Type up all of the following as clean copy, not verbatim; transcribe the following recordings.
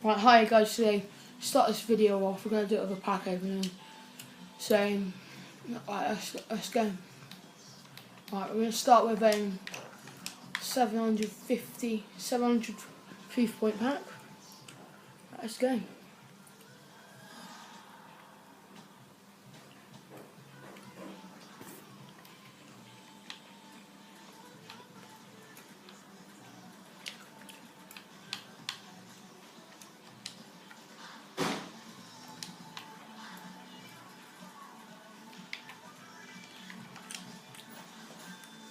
Right, hi guys, today, start this video off, we're going to do it with a pack opening. So, right, let's go. Right, we're going to start with a 700 proof point pack. Right, let's go.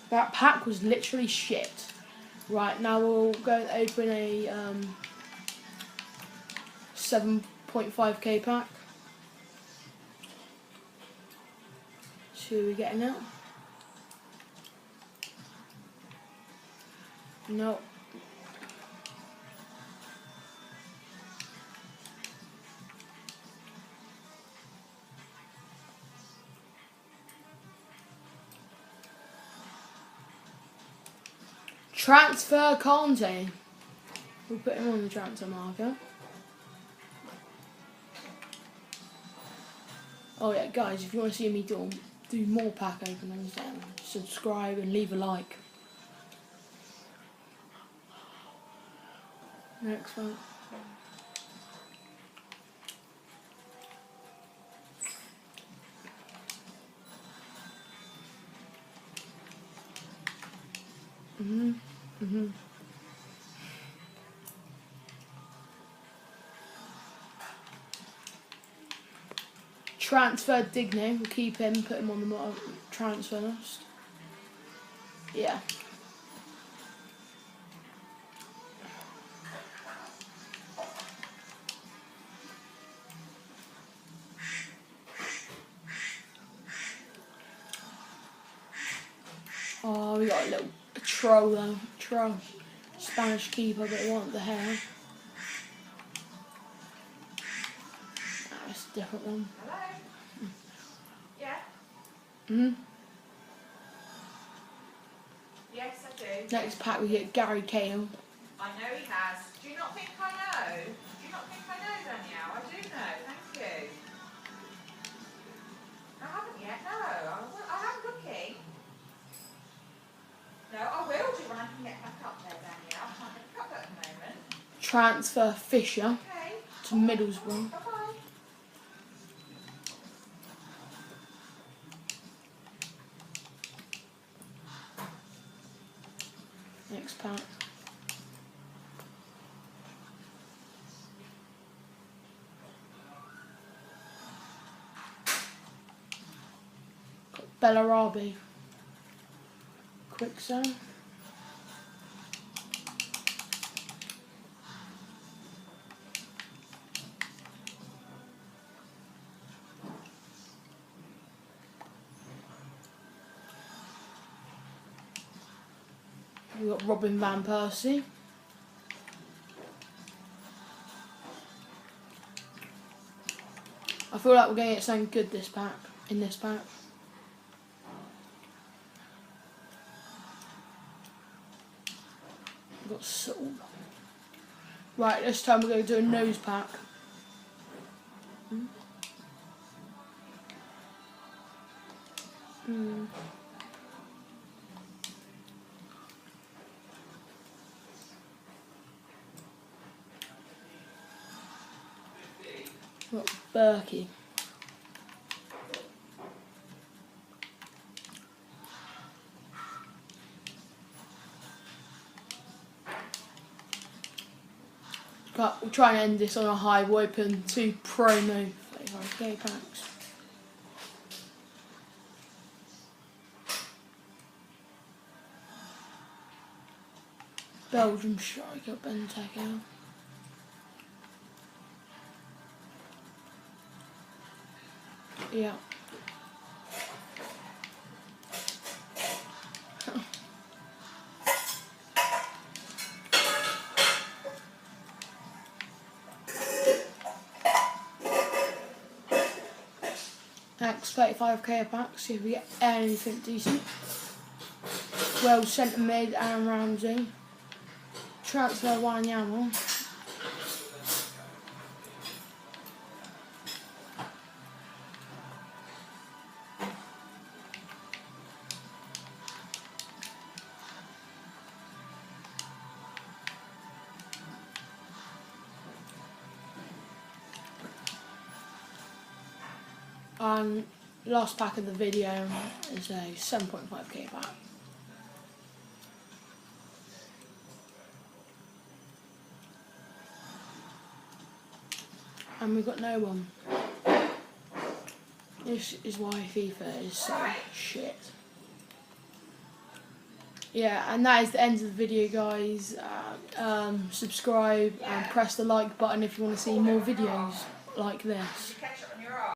That pack was literally shit. Right, now we'll go and open a 7.5k pack. So we're getting out. No. Transfer Conte. We'll put him on the transfer marker. Oh yeah, guys, if you want to see me do more pack openings, then subscribe and leave a like. Next one. Transfer Digne. We'll keep him, put him on the transfer list. Yeah. Oh, we got a little troll though. Troll. Spanish keeper, but we want the hair. That's a different one. Hello? Yeah? Yes, I do. Next pack we get Gary Cahill. I know he has. Do you not think I know? Do you not think I know, Danielle? I do know. Thank you. I haven't yet, no. I am looking. No, I will do when I can get back up there, Danielle. I can't get up at the moment. Transfer Fisher Okay. to Middlesbrough. Bye-bye. Next pack. Got Bellarabi. Quicksand. We've got Robin Van Persie. I feel like we're going to get something good in this pack. We've got Saul. Right, this time we're going to do a nose pack. We've got Berkey. But we'll try and end this on a high. We'll open 2 promo 35k packs. Belgium striker Benteke. Yeah. Next 35k pack, see if we get anything decent. Well, centre mid Aaron Ramsey. Transfer Wanyama. And last pack of the video is a 7.5k pack. And we've got no one. This is why FIFA is so shit. Yeah, and that is the end of the video, guys. Subscribe and press the like button if you want to see more videos like this. Catch up